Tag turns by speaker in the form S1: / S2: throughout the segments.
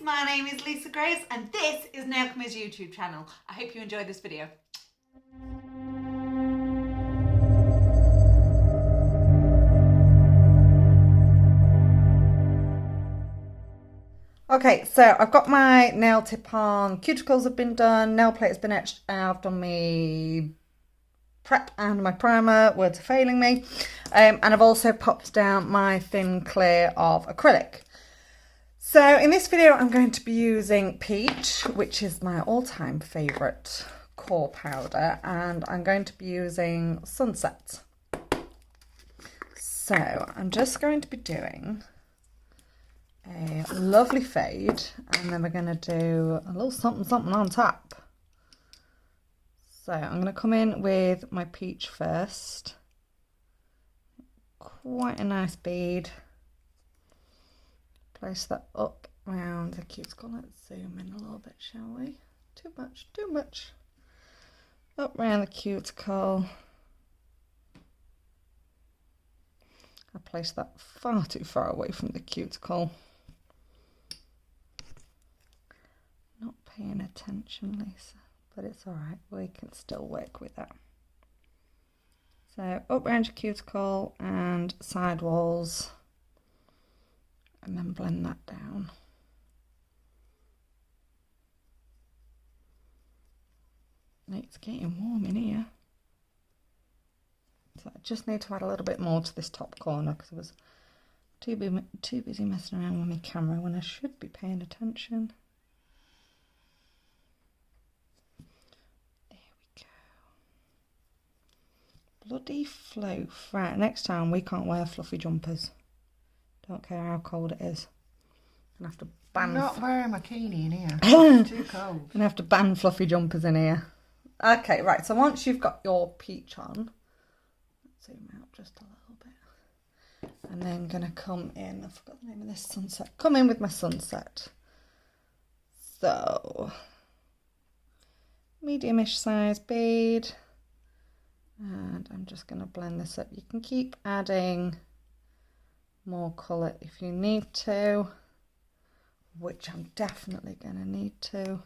S1: my name is Lisa Grace and this is Nailchemy's YouTube channel. I hope you enjoyed this video.
S2: Okay, so I've got my nail tip on, cuticles have been done, nail plate has been etched, I've done my prep and my primer, words are failing me, and I've also popped down my thin clear of acrylic. So in this video I'm going to be using Peach, which is my all-time favourite core powder, and I'm going to be using Sunset. So I'm just going to be doing a lovely fade, and then we're going to do a little something on top. So I'm going to come in with my Peach first. Quite a nice bead. Place that up around the cuticle. Let's zoom in a little bit, shall we? Too much, too much. Up around the cuticle. I placed that far too far away from the cuticle. Not paying attention, Lisa, but it's alright, we can still work with that. So up around your cuticle and side walls, and then blend that down. It's getting warm in here. So I just need to add a little bit more to this top corner because I was too busy messing around with my camera when I should be paying attention. There we go. Bloody floof. Right, next time we can't wear fluffy jumpers. Don't care how cold it is. I'm gonna have to ban.
S3: I'm not wearing a bikini in here. It's too cold.
S2: I'm gonna have to ban fluffy jumpers in here. Okay, right. So once you've got your peach on, let's zoom out just a little bit, and then gonna come in. I forgot the name of this sunset. Come in with my sunset. So medium-ish size bead, and I'm just gonna blend this up. You can keep adding more colour if you need to, which I'm definitely going to need to.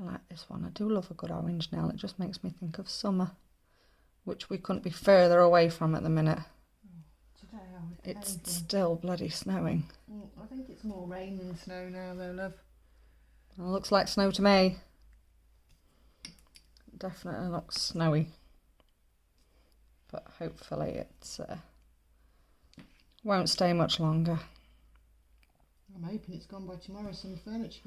S2: I like this one. I do love a good orange nail. It just makes me think of summer, which we couldn't be further away from at the minute.
S3: Today
S2: it's still bloody snowing.
S3: I think it's more rain than snow now though, love.
S2: Well, it looks like snow to me. Definitely looks snowy. But hopefully it won't stay much longer.
S3: I'm hoping it's gone by tomorrow, some furniture.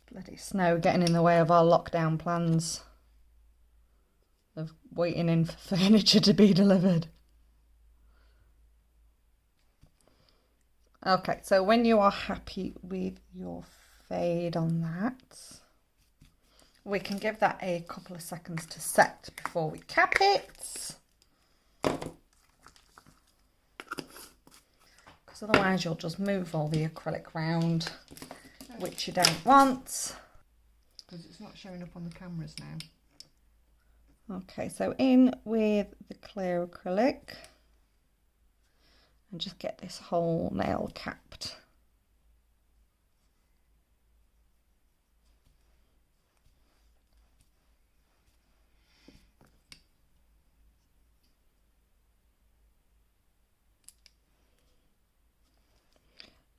S2: Bloody snow getting in the way of our lockdown plans of waiting in for furniture to be delivered. Okay, so when you are happy with your fade on that, we can give that a couple of seconds to set before we cap it. Because otherwise you'll just move all the acrylic round, which you don't want.
S3: Because it's not showing up on the cameras now.
S2: Okay, so in with the clear acrylic. And just get this whole nail capped.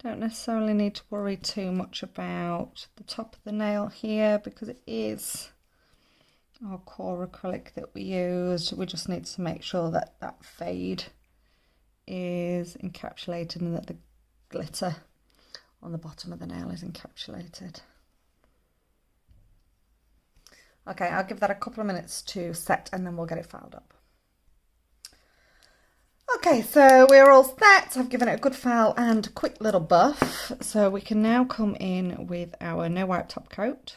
S2: Don't necessarily need to worry too much about the top of the nail here because it is our core acrylic that we used. We just need to make sure that that fade is encapsulated and that the glitter on the bottom of the nail is encapsulated. Okay, I'll give that a couple of minutes to set and then we'll get it filed up. Okay, so we're all set. I've given it a good file and a quick little buff. So we can now come in with our no wipe top coat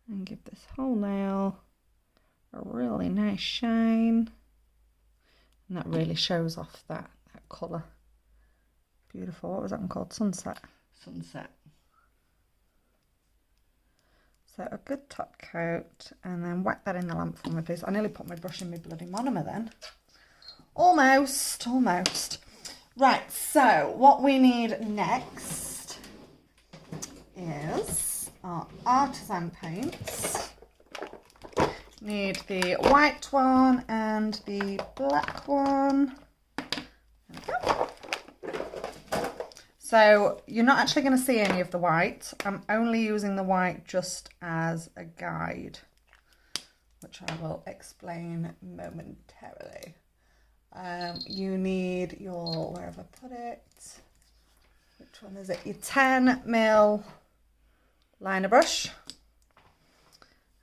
S2: and give this whole nail a really nice shine. And that really shows off that colour. Beautiful. What was that one called? Sunset.
S3: Sunset.
S2: So a good top coat and then whack that in the lamp for me, please. I nearly put my brush in my bloody monomer then. Almost. Right, so what we need next is our artisan paints. Need the white one and the black one. There we go. So you're not actually going to see any of the white. I'm only using the white just as a guide, which I will explain momentarily. You need your, where have I put it? Which one is it? Your 10mm liner brush.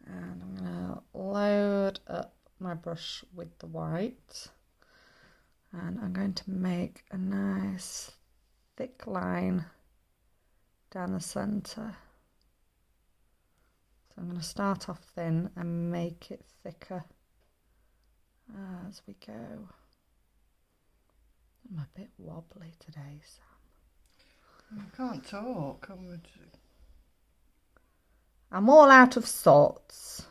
S2: And I'm going to load up my brush with the white. And I'm going to make a nice thick line down the centre. So I'm going to start off thin and make it thicker as we go. I'm a bit wobbly today, Sam.
S3: I can't talk.
S2: I'm all out of sorts.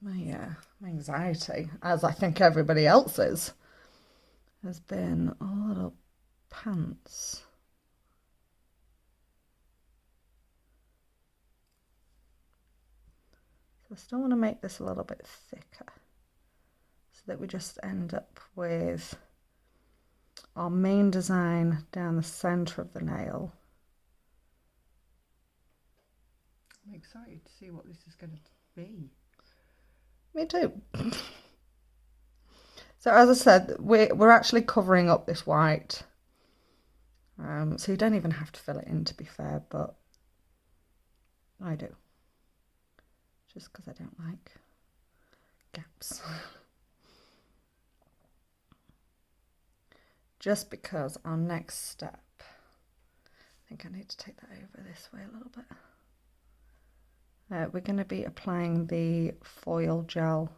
S2: My anxiety, as I think everybody else's, has been a little pants. So I still want to make this a little bit thicker so that we just end up with our main design down the centre of the nail.
S3: I'm excited to see what this is going to be.
S2: Me too. So as I said, we're actually covering up this white. So you don't even have to fill it in, to be fair, but I do. Just because I don't like gaps. Just because our next step, I think I need to take that over this way a little bit. We're going to be applying the foil gel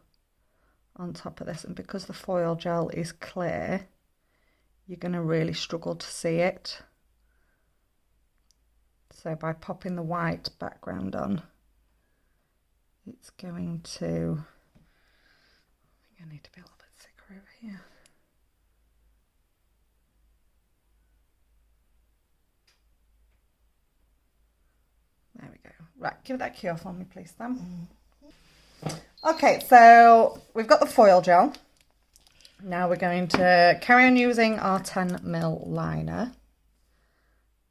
S2: on top of this, and because the foil gel is clear, you're going to really struggle to see it. So by popping the white background on, it's going to, I think I need to be a little bit thicker over here. There we go. Right, give that cure for me, please, Sam. Okay, so we've got the foil gel. Now we're going to carry on using our 10mm liner.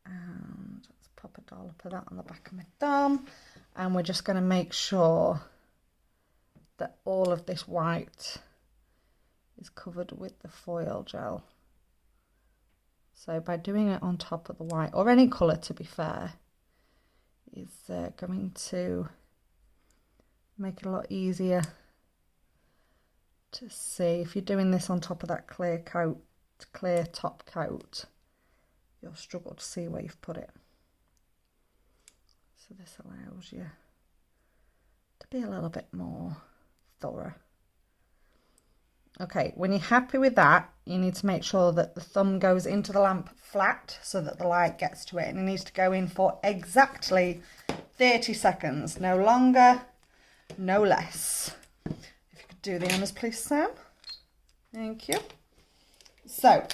S2: And let's pop a dollop of that on the back of my thumb. And we're just going to make sure that all of this white is covered with the foil gel. So by doing it on top of the white, or any colour to be fair, is going to make it a lot easier to see. If you're doing this on top of that clear top coat, you'll struggle to see where you've put it. So this allows you to be a little bit more thorough. Okay, when you're happy with that, you need to make sure that the thumb goes into the lamp flat so that the light gets to it, and it needs to go in for exactly 30 seconds, no longer, no less. If you could do the honours, please, Sam. Thank you. So,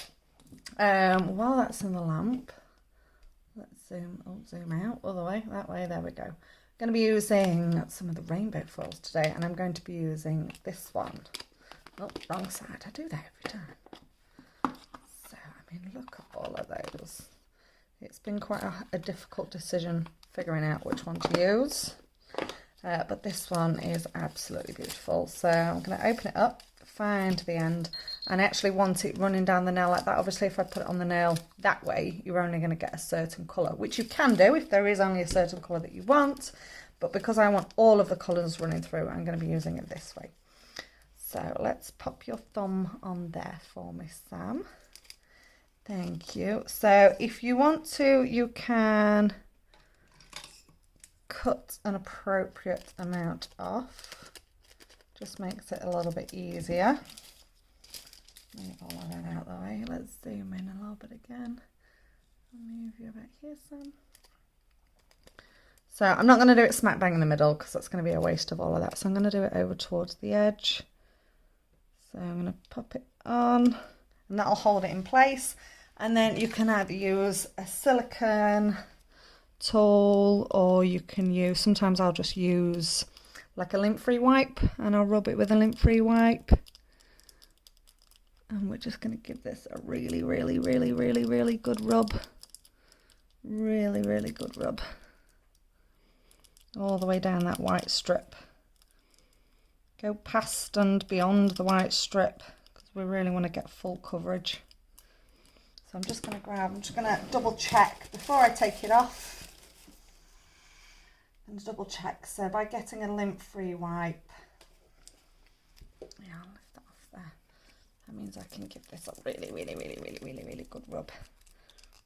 S2: while that's in the lamp, let's zoom out all the way, that way, there we go. I'm going to be using some of the rainbow foils today, and I'm going to be using this one. Oh, wrong side. I do that every time. So, I mean, look at all of those. It's been quite a difficult decision figuring out which one to use. But this one is absolutely beautiful. So I'm going to open it up, find the end, and I actually want it running down the nail like that. Obviously, if I put it on the nail that way, you're only going to get a certain colour, which you can do if there is only a certain colour that you want. But because I want all of the colours running through, I'm going to be using it this way. So let's pop your thumb on there for me, Sam. Thank you. So if you want to, you can cut an appropriate amount off. Just makes it a little bit easier. Move all of that out the way. Let's zoom in a little bit again. I'll move you back here, Sam. So I'm not going to do it smack bang in the middle because that's going to be a waste of all of that. So I'm going to do it over towards the edge. So I'm going to pop it on and that'll hold it in place. And then you can either use a silicone tool or you can use, sometimes I'll just use like a lint-free wipe and I'll rub it with a lint-free wipe. And we're just going to give this a really, really, really, really, really good rub. Really, really good rub. All the way down that white strip. Go past and beyond the white strip because we really want to get full coverage. So I'm just going to double check before I take it off. And double check. So by getting a lint-free wipe, yeah, I'll lift that off there. That means I can give this a really, really, really, really, really, really good rub.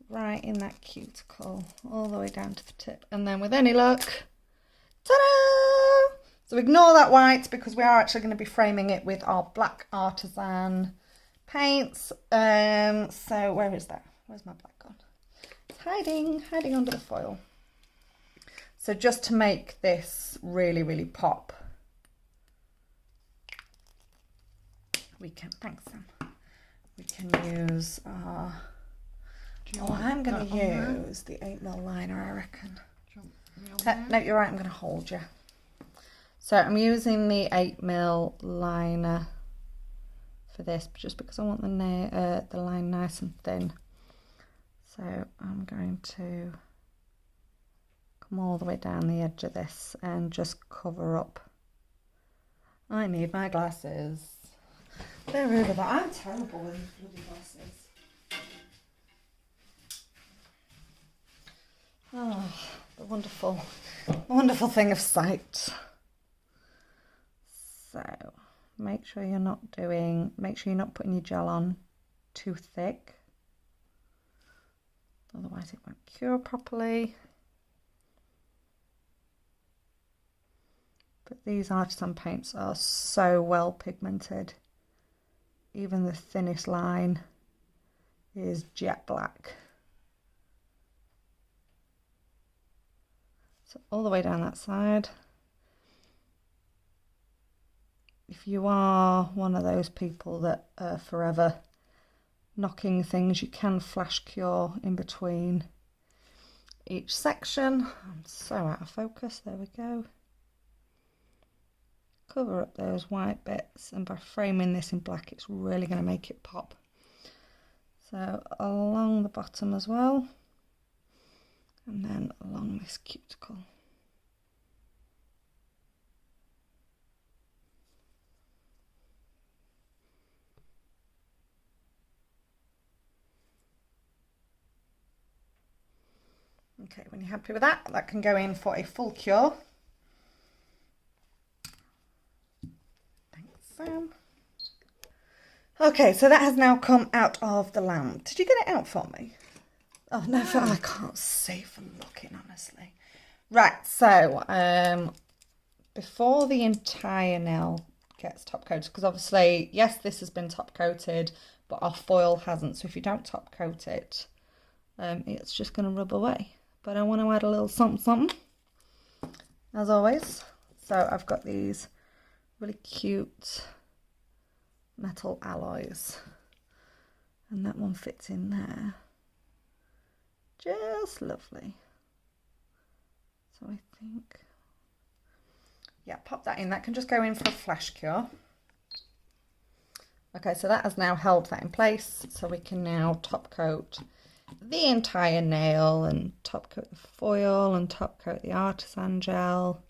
S2: Right in that cuticle, all the way down to the tip. And then with any luck, ta-da! So ignore that white because we are actually going to be framing it with our black artisan paints. So where is that? Where's my black gone? It's hiding under the foil. So just to make this really, really pop, we can, thanks Sam, we can use our, I'm going to use the 8mm liner, I reckon. No, you're right, I'm going to hold you. So I'm using the 8mm liner for this, just because I want the line nice and thin. So I'm going to come all the way down the edge of this and just cover up. I need my glasses. They're over there. I'm terrible with these bloody glasses. Oh, the wonderful thing of sight. So make sure you're not putting your gel on too thick. Otherwise it won't cure properly. But these artisan paints are so well pigmented. Even the thinnest line is jet black. So all the way down that side. If you are one of those people that are forever knocking things, you can flash cure in between each section. I'm so out of focus, there we go. Cover up those white bits, and by framing this in black it's really going to make it pop. So along the bottom as well, and then along this cuticle. Okay, when you're happy with that, that can go in for a full cure. Thanks, Sam. Okay, so that has now come out of the lamp. Did you get it out for me? Oh, no, I can't see for looking, honestly. Right, so before the entire nail gets top coated, because obviously, yes, this has been top coated, but our foil hasn't. So if you don't top coat it, it's just going to rub away. But I want to add a little something, as always. So I've got these really cute metal alloys, and that one fits in there. Just lovely. So I think, yeah, pop that in. That can just go in for a flash cure. Okay, so that has now held that in place. So we can now top coat the entire nail and top coat the foil and top coat the artisan gel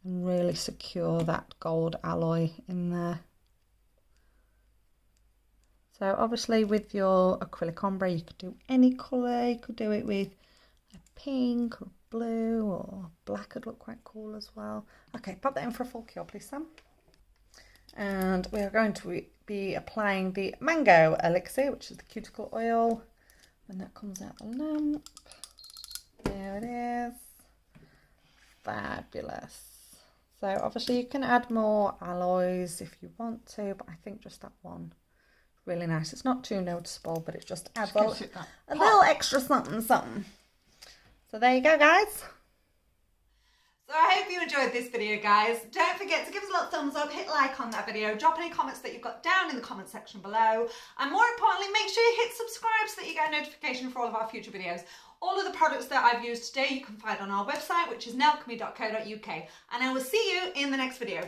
S2: and really secure that gold alloy in there. So obviously with your acrylic ombre you could do any colour. You could do it with a pink or blue, or black would look quite cool as well. Okay, pop that in for a full cure please, Sam. And we are going to be applying the mango elixir, which is the cuticle oil. When that comes out the lamp, there it is. Fabulous. So obviously you can add more alloys if you want to, but I think just that one is really nice. It's not too noticeable, but it just adds a little extra something. So there you go, guys.
S1: So I hope you enjoyed this video, guys. Don't forget to give us a little thumbs up, hit like on that video, drop any comments that you've got down in the comment section below, and more importantly, make sure you hit subscribe so that you get a notification for all of our future videos. All of the products that I've used today you can find on our website, which is nailchemy.co.uk, and I will see you in the next video.